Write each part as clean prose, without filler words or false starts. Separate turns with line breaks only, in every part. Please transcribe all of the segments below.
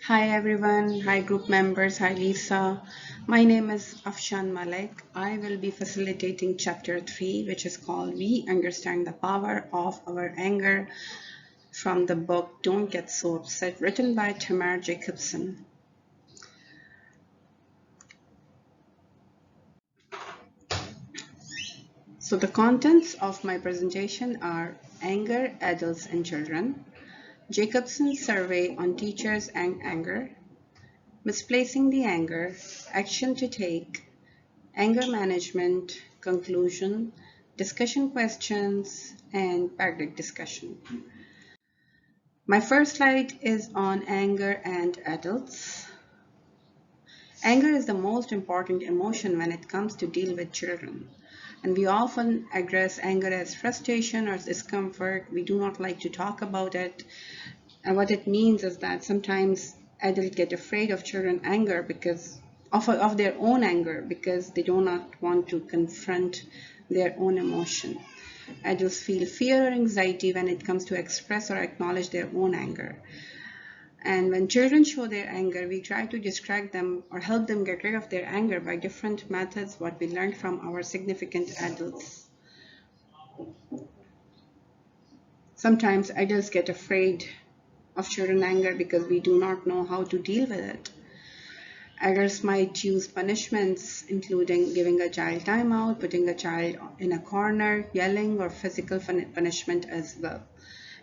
Hi everyone, hi group members, hi Lisa. My name is Afshan Malik. I will be facilitating chapter 3, which is called We Understand the Power of Our Anger from the book Don't Get So Upset, written by Tamar Jacobson. So the contents of my presentation are Anger, Adults and Children, Jacobson's survey on teachers and anger, misplacing the anger, action to take, anger management, conclusion, discussion questions, and public discussion. My first slide is on anger and adults. Anger is the most important emotion when it comes to deal with children. And we often address anger as frustration or discomfort. We do not like to talk about it. And what it means is that sometimes adults get afraid of children anger because of their own anger because they do not want to confront their own emotion. Adults feel fear or anxiety when it comes to express or acknowledge their own anger. And when children show their anger, we try to distract them or help them get rid of their anger by different methods, what we learned from our significant adults. Sometimes adults get afraid of children anger because we do not know how to deal with it. Adults might use punishments, including giving a child timeout, putting a child in a corner, yelling, or physical punishment as well.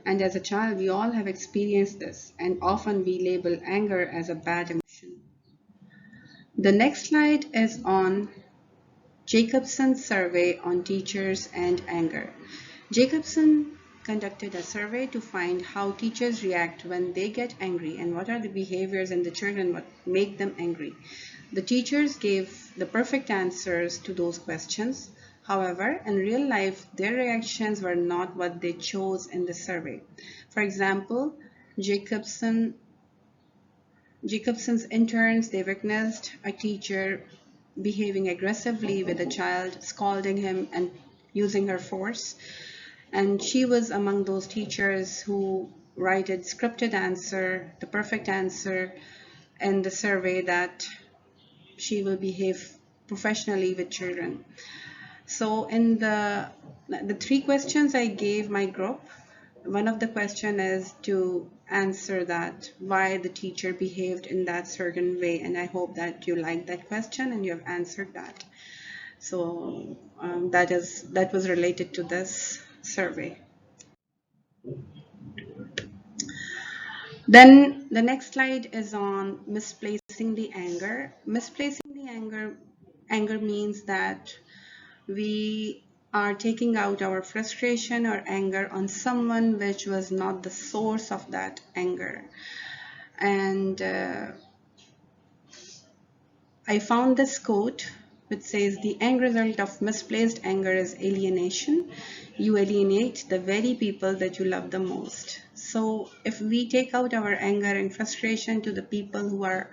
And as a child, we all have experienced this, and often we label anger as a bad emotion. The next slide is on Jacobson's survey on teachers and anger. Jacobson conducted a survey to find how teachers react when they get angry and what are the behaviors in the children that make them angry. The teachers gave the perfect answers to those questions. However, in real life, their reactions were not what they chose in the survey. For example, Jacobson's interns, they witnessed a teacher behaving aggressively with a child, scolding him and using her force. And she was among those teachers who wrote scripted answer, the perfect answer in the survey that she will behave professionally with children. So in the three questions I gave my group, one of the question is to answer that why the teacher behaved in that certain way, and I hope that you like that question and you have answered that. So that was related to this survey. Then the next slide is on misplacing the anger. Misplacing the anger means that we are taking out our frustration or anger on someone which was not the source of that anger. And I found this quote which says, the end result of misplaced anger is alienation. You alienate the very people that you love the most. So if we take out our anger and frustration to the people who are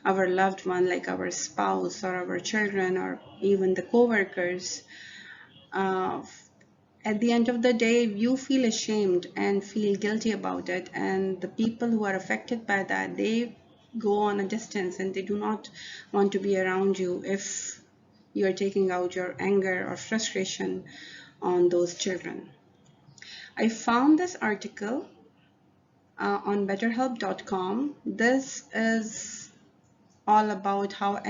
our loved one, like our spouse or our children or even the co-workers, uh, at the end of the day, you feel ashamed and feel guilty about it. And the people who are affected by that, they go on a distance and they do not want to be around you if you are taking out your anger or frustration on those children. I found this article on betterhelp.com. This is all about how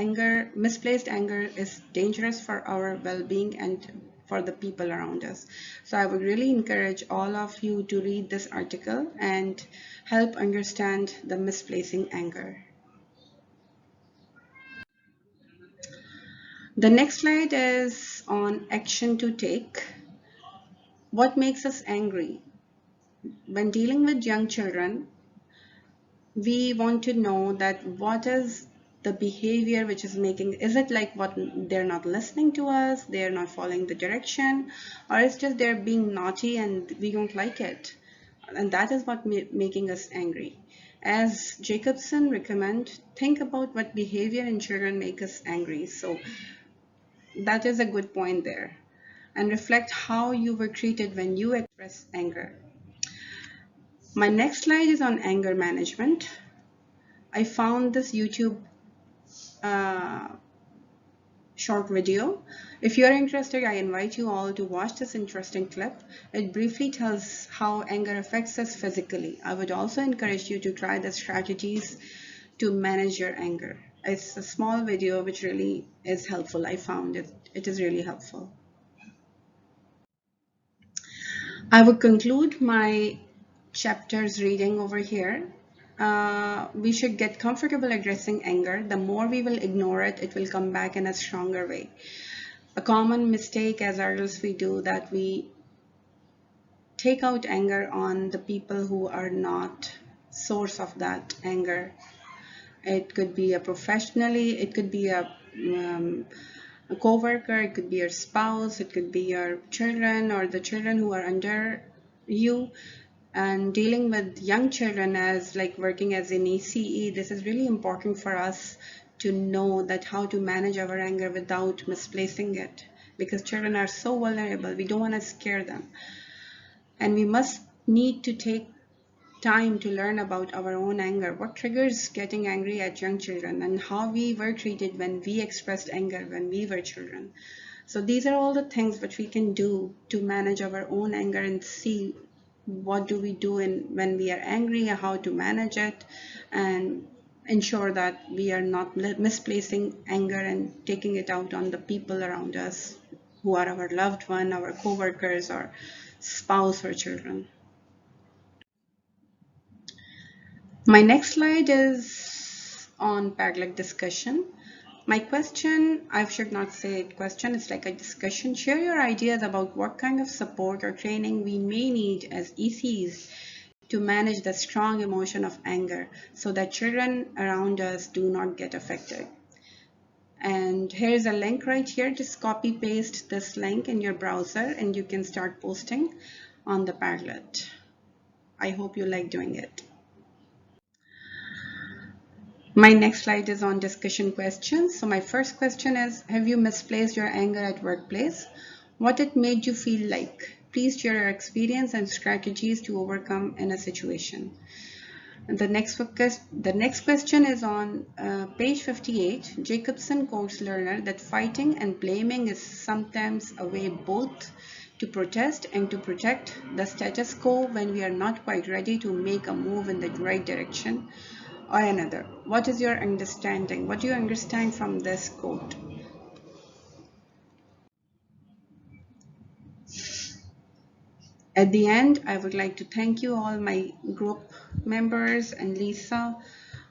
misplaced anger is dangerous for our well-being and for the people around us. So I would really encourage all of you to read this article and help understand the misplacing anger. The next slide is on action to take. What makes us angry? When dealing with young children, we want to know that what is the behavior which is making, is it like what they're not listening to us, they're not following the direction, or it's just they're being naughty and we don't like it, and that is what making us angry. As Jacobson recommend, think about what behavior in children make us angry. So that is a good point there, and reflect how you were treated when you express anger. My next slide is on anger management. I found this YouTube uh, short video. If you're interested, I invite you all to watch this interesting clip. It briefly tells how anger affects us physically. I would also encourage you to try the strategies to manage your anger. It's a small video which really is helpful. I found it is really helpful. I would conclude my chapters reading over here. We should get comfortable addressing anger. The more we will ignore it, it will come back in a stronger way. A common mistake as adults we do that we take out anger on the people who are not source of that anger. It could be a professionally, it could be a co-worker, it could be your spouse, it could be your children or the children who are under you. And dealing with young children as like working as an ECE, this is really important for us to know that how to manage our anger without misplacing it, because children are so vulnerable. We don't want to scare them, and we must need to take time to learn about our own anger, what triggers getting angry at young children, and how we were treated when we expressed anger when we were children. So these are all the things which we can do to manage our own anger and see what do we do when we are angry, how to manage it, and ensure that we are not misplacing anger and taking it out on the people around us who are our loved one, our co-workers or spouse or children. My next slide is on Padlock discussion. My question, I should not say question, it's like a discussion. Share your ideas about what kind of support or training we may need as ECs to manage the strong emotion of anger so that children around us do not get affected. And here's a link right here. Just copy paste this link in your browser and you can start posting on the Padlet. I hope you like doing it. My next slide is on discussion questions. So my first question is, have you misplaced your anger at workplace? What it made you feel like? Please share your experience and strategies to overcome in a situation. And the next question is on page 58. Jacobson quotes learner that fighting and blaming is sometimes a way both to protest and to protect the status quo when we are not quite ready to make a move in the right direction or another. What is your understanding? What do you understand from this quote? At the end, I would like to thank you all my group members and Lisa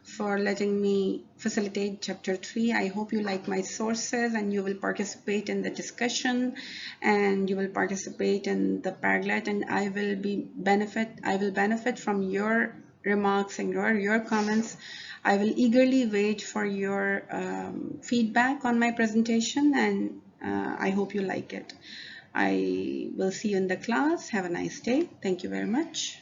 for letting me facilitate chapter 3. I hope you like my sources and you will participate in the discussion and you will participate in the Padlet, and I will benefit from your remarks and your comments. I will eagerly wait for your feedback on my presentation, and I hope you like it. I will see you in the class. Have a nice day. Thank you very much.